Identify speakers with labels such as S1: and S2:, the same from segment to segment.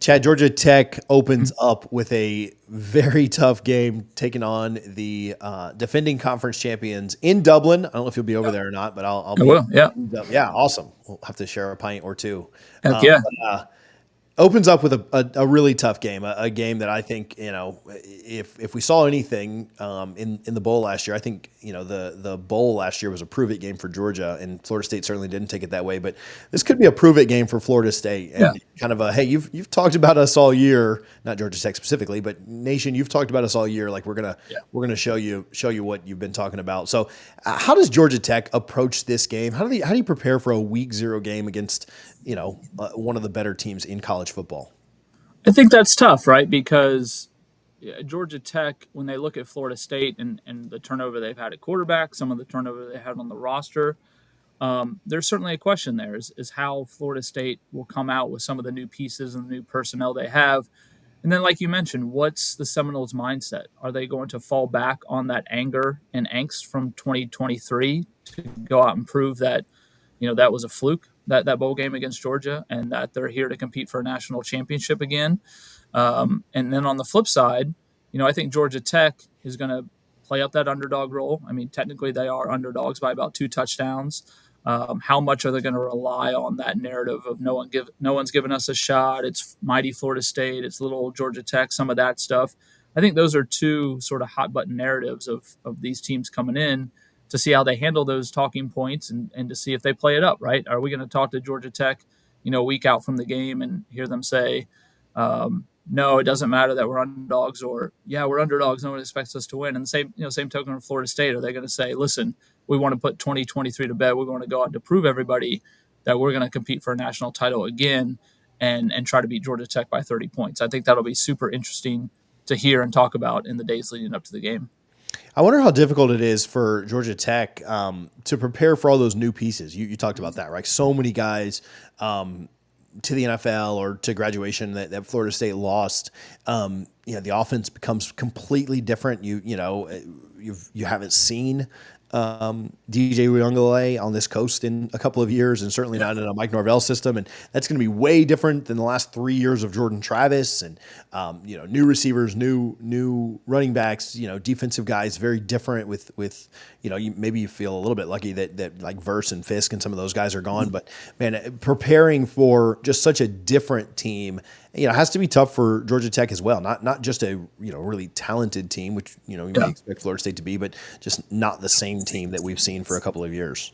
S1: Chad, Georgia Tech opens up with a very tough game taking on the defending conference champions in Dublin. I don't know if you'll be over there or not, but I'll
S2: I
S1: be.
S2: will. Yeah.
S1: Yeah, awesome. We'll have to share a pint or two.
S2: Heck yeah.
S1: Opens up with a really tough game, a game that I think, if we saw anything in the bowl last year, I think, the bowl last year was a prove it game for Georgia, and Florida State certainly didn't take it that way. But this could be a prove it game for Florida State,
S2: Yeah.
S1: and kind of a, hey, you've talked about us all year, not Georgia Tech specifically, but nation, you've talked about us all year. Like we're gonna show you what you've been talking about. So, how does Georgia Tech approach this game? How do you prepare for a week 0 game against one of the better teams in college football?
S2: I think that's tough, right? Because Georgia Tech, when they look at Florida State and the turnover they've had at quarterback, some of the turnover they had on the roster, there's certainly a question there is how Florida State will come out with some of the new pieces and the new personnel they have. And then, like you mentioned, what's the Seminoles' mindset? Are they going to fall back on that anger and angst from 2023 to go out and prove that, that was a fluke, that bowl game against Georgia, and that they're here to compete for a national championship again? And then on the flip side, I think Georgia Tech is going to play up that underdog role. I mean, technically they are underdogs by about 2 touchdowns. How much are they going to rely on that narrative of no one's given us a shot? It's mighty Florida State. It's little old Georgia Tech. Some of that stuff. I think those are 2 sort of hot button narratives of these teams coming in to see how they handle those talking points and to see if they play it up. Right? Are we going to talk to Georgia Tech, a week out from the game and hear them say, no, it doesn't matter that we're underdogs, or yeah, we're underdogs. No one expects us to win. And the same token of Florida State, are they going to say, listen, we want to put 2023 to bed. We're going to go out to prove everybody that we're going to compete for a national title again and try to beat Georgia Tech by 30 points. I think that'll be super interesting to hear and talk about in the days leading up to the game.
S1: I wonder how difficult it is for Georgia Tech to prepare for all those new pieces. You talked about that, right? So many guys to the NFL or to graduation that Florida State lost. The offense becomes completely different. You haven't seen DJ Uyunglele on this coast in a couple of years, and certainly not in a Mike Norvell system. And that's going to be way different than the last 3 years of Jordan Travis and, new receivers, new running backs, defensive guys, very different with maybe you feel a little bit lucky that like Verse and Fisk and some of those guys are gone, but man, preparing for just such a different team, it has to be tough for Georgia Tech as well. Not just a really talented team, which you may expect Florida State to be, but just not the same team that we've seen for a couple of years.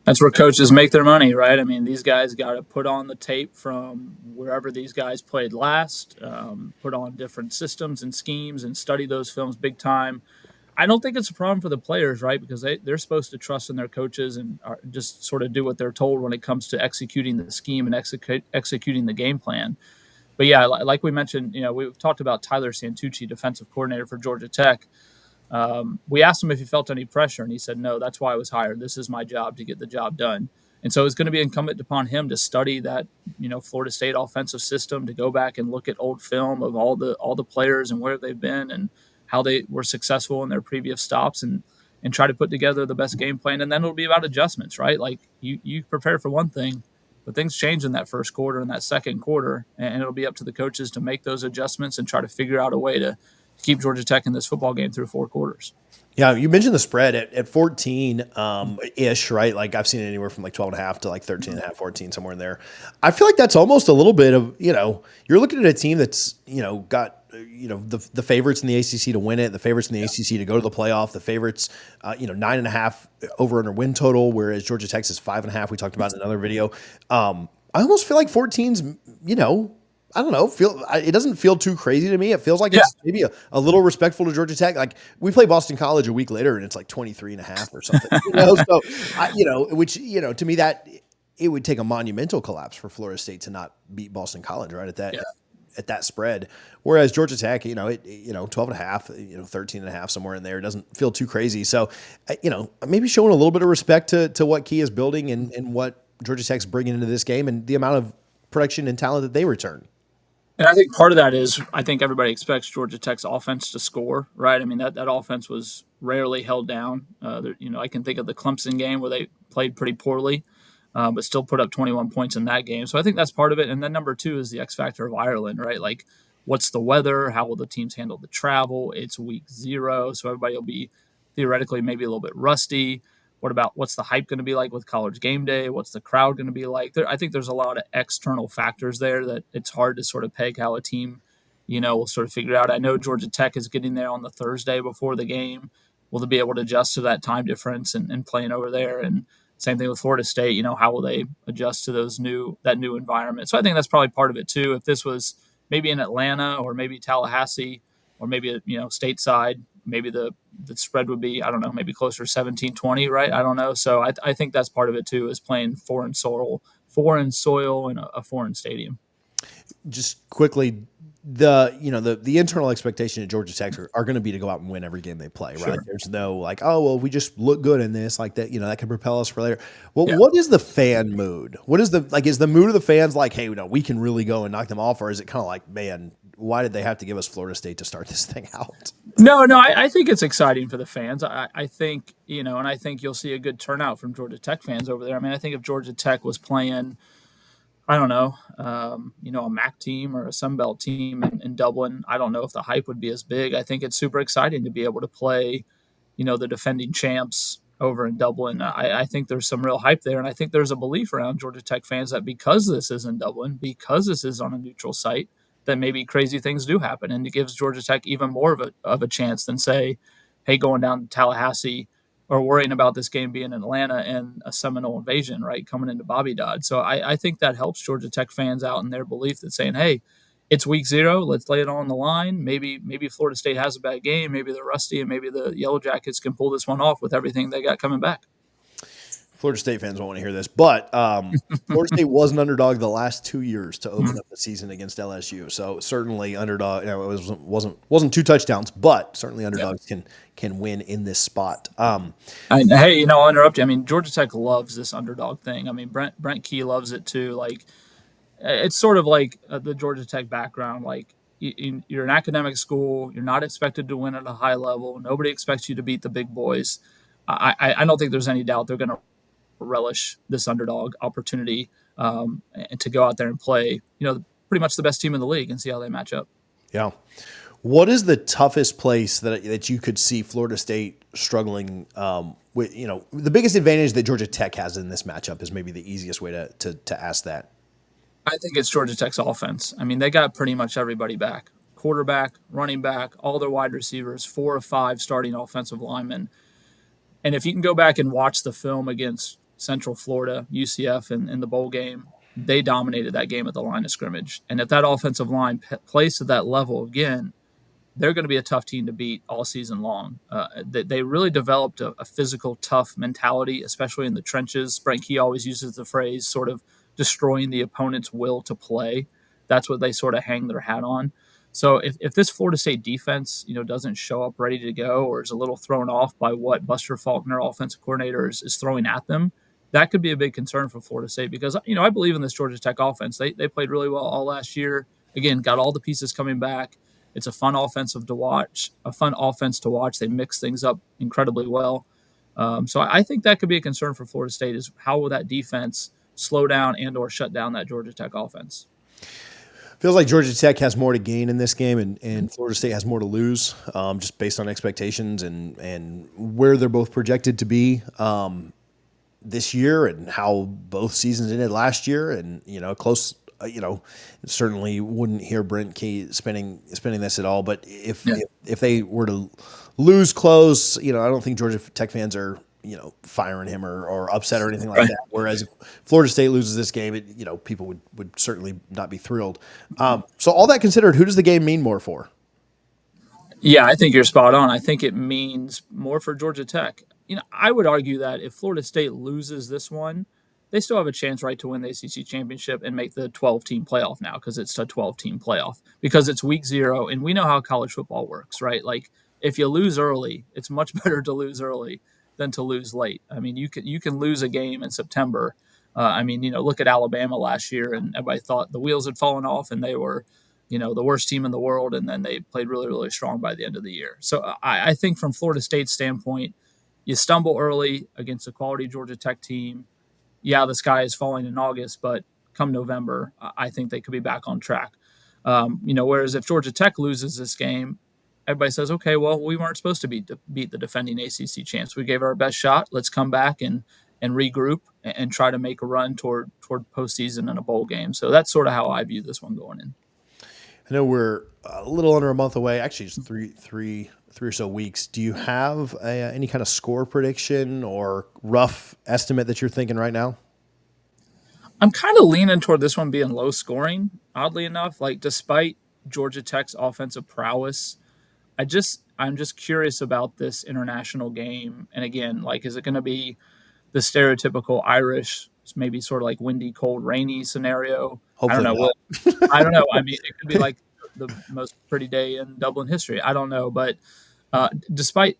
S2: That's where coaches make their money, right? I mean, these guys got to put on the tape from wherever these guys played last, put on different systems and schemes, and study those films big time. I don't think it's a problem for the players, right? Because they're supposed to trust in their coaches and just sort of do what they're told when it comes to executing the scheme and executing the game plan. But yeah, like we mentioned, we've talked about Tyler Santucci, defensive coordinator for Georgia Tech. We asked him if he felt any pressure, and he said, no, that's why I was hired. This is my job to get the job done. And so it's going to be incumbent upon him to study that, Florida State offensive system, to go back and look at old film of all the players and where they've been and how they were successful in their previous stops, and try to put together the best game plan. And then it'll be about adjustments, right? Like you prepare for one thing, but things change in that first quarter and that second quarter, and it'll be up to the coaches to make those adjustments and try to figure out a way to keep Georgia Tech in this football game through 4 quarters.
S1: Yeah, you mentioned the spread at 14 ish, right? Like I've seen it anywhere from like 12.5 to like 13.5, 14, somewhere in there. I feel like that's almost a little bit of, you're looking at a team that's, got the favorites in the ACC to win it, the favorites in the ACC to go to the playoff, the favorites, 9.5 over under win total, whereas Georgia Tech's is 5.5. We talked about in another video. I almost feel like 14's, I don't know. It doesn't feel too crazy to me. It feels like it's maybe a little respectful to Georgia Tech. Like we play Boston College a week later, and it's like 23.5 or something. So which to me that it would take a monumental collapse for Florida State to not beat Boston College right at that spread. Whereas Georgia Tech, 12.5, 13.5, somewhere in there, doesn't feel too crazy. So, maybe showing a little bit of respect to what Key is building and what Georgia Tech's bringing into this game and the amount of production and talent that they return.
S2: And I think part of that is I think everybody expects Georgia Tech's offense to score, right? I mean, that offense was rarely held down. I can think of the Clemson game where they played pretty poorly. but still put up 21 points in that game. So I think that's part of it. And then number two is the X factor of Ireland, right? Like, what's the weather? How will the teams handle the travel? It's week 0, so everybody will be theoretically maybe a little bit rusty. What's the hype going to be like with college game day? What's the crowd going to be like? I think there's a lot of external factors there that it's hard to sort of peg how a team, will sort of figure it out. I know Georgia Tech is getting there on the Thursday before the game. Will they be able to adjust to that time difference and playing over there? And same thing with Florida State. How will they adjust to that new environment? So I think that's probably part of it too. If this was maybe in Atlanta or maybe Tallahassee or maybe stateside, maybe the spread would be, I don't know, maybe closer to 17-20, right? I don't know. So I think that's part of it too, is playing foreign soil in a foreign stadium.
S1: Just quickly, the internal expectation at Georgia Tech are going to be to go out and win every game they play, right?
S2: Sure.
S1: There's no like, oh well, we just look good in this, like that, that can propel us for later. Well,
S2: Yeah.
S1: what is the fan mood? What is is the mood of the fans like, hey, we can really go and knock them off, or is it kind of like, man, why did they have to give us Florida State to start this thing out?
S2: No, I think it's exciting for the fans. I think, and I think you'll see a good turnout from Georgia Tech fans over there. I mean, I think if Georgia Tech was playing, I don't know, a MAC team or a Sun Belt team in Dublin, I don't know if the hype would be as big. I think it's super exciting to be able to play, the defending champs over in Dublin. I think there's some real hype there, and I think there's a belief around Georgia Tech fans that because this is in Dublin, because this is on a neutral site, that maybe crazy things do happen, and it gives Georgia Tech even more of a chance than say, hey, going down to Tallahassee or worrying about this game being in Atlanta and a Seminole invasion, right, coming into Bobby Dodd. So I think that helps Georgia Tech fans out in their belief that saying, hey, it's week 0, let's lay it on the line. Maybe Florida State has a bad game, maybe they're rusty, and maybe the Yellow Jackets can pull this one off with everything they got coming back.
S1: Florida State fans won't want to hear this, but Florida State was an underdog the last 2 years to open up the season against LSU. So certainly underdog. It wasn't 2 touchdowns, but certainly underdogs can win in this spot.
S2: Hey, I'll interrupt you. I mean, Georgia Tech loves this underdog thing. I mean, Brent Key loves it too. Like, it's sort of like the Georgia Tech background. Like, you're an academic school. You're not expected to win at a high level. Nobody expects you to beat the big boys. I don't think there's any doubt they're going to relish this underdog opportunity and to go out there and play, pretty much the best team in the league and see how they match up.
S1: Yeah. What is the toughest place that you could see Florida State struggling with? The biggest advantage that Georgia Tech has in this matchup is maybe the easiest way to ask that.
S2: I think it's Georgia Tech's offense. I mean, they got pretty much everybody back. Quarterback, running back, all their wide receivers, 4 or 5 starting offensive linemen. And if you can go back and watch the film against Central Florida, UCF, in the bowl game, they dominated that game at the line of scrimmage. And if that offensive line plays to that level again, they're going to be a tough team to beat all season long. They really developed a physical, tough mentality, especially in the trenches. Brent Key always uses the phrase sort of destroying the opponent's will to play. That's what they sort of hang their hat on. So if this Florida State defense, doesn't show up ready to go or is a little thrown off by what Buster Faulkner, offensive coordinator, is throwing at them, that could be a big concern for Florida State because, I believe in this Georgia Tech offense. They played really well all last year. Again, got all the pieces coming back. It's a fun offense to watch. They mix things up incredibly well. So I think that could be a concern for Florida State is how will that defense slow down and or shut down that Georgia Tech offense.
S1: Feels like Georgia Tech has more to gain in this game, and Florida State has more to lose, just based on expectations and where they're both projected to be this year, and how both seasons ended last year, and close. Certainly wouldn't hear Brent Key spinning this at all. But if they were to lose close, I don't think Georgia Tech fans are firing him or upset or anything like that. Whereas if Florida State loses this game, people would certainly not be thrilled. So all that considered, who does the game mean more for?
S2: Yeah, I think you're spot on. I think it means more for Georgia Tech. I would argue that if Florida State loses this one, they still have a chance, right, to win the ACC championship and make the 12-team playoff now because it's a 12-team playoff because it's week 0, and we know how college football works, right? Like, if you lose early, it's much better to lose early than to lose late. I mean, you can lose a game in September. Look at Alabama last year, and everybody thought the wheels had fallen off, and they were, the worst team in the world, and then they played really, really strong by the end of the year. So I think from Florida State's standpoint, you stumble early against a quality Georgia Tech team. yeah, the sky is falling in August, but come November, I think they could be back on track. Whereas if Georgia Tech loses this game, everybody says, okay, well, we weren't supposed to beat the defending ACC champs. We gave our best shot. Let's come back and regroup and try to make a run toward postseason and a bowl game. So that's sort of how I view this one going in.
S1: I know we're a little under a month away. Actually, just three or so weeks. Do you have any kind of score prediction or rough estimate that you're thinking right now?
S2: I'm kind of leaning toward this one being low scoring, oddly enough. Like, despite Georgia Tech's offensive prowess, I'm just curious about this international game. And again, like, is it going to be the stereotypical Irish, maybe sort of like windy, cold, rainy scenario? I don't
S1: Hopefully
S2: know.
S1: not.
S2: Well, I don't know. I mean, it could be like the most pretty day in Dublin history. I don't know, but despite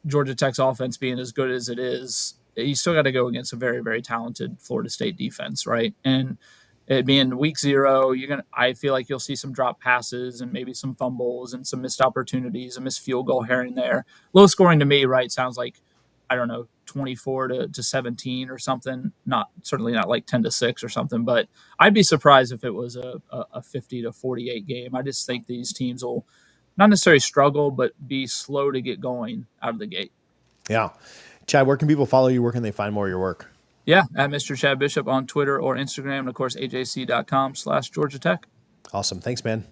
S2: Georgia Tech's offense being as good as it is, you still got to go against a very, very talented Florida State defense, right? And it being week 0, I feel like you'll see some drop passes and maybe some fumbles and some missed opportunities, a missed field goal here and there. Low scoring to me, right? Sounds like, I don't know, 24 to 17 or something. Not certainly not like 10-6 or something, but I'd be surprised if it was a 50-48 game. I just think these teams will not necessarily struggle, but be slow to get going out of the gate.
S1: Yeah. Chad, where can people follow you? Where can they find more of your work?
S2: Yeah, at Mr. Chad Bishop on Twitter or Instagram, and of course, ajc.com/Georgia Tech.
S1: Awesome. Thanks, man.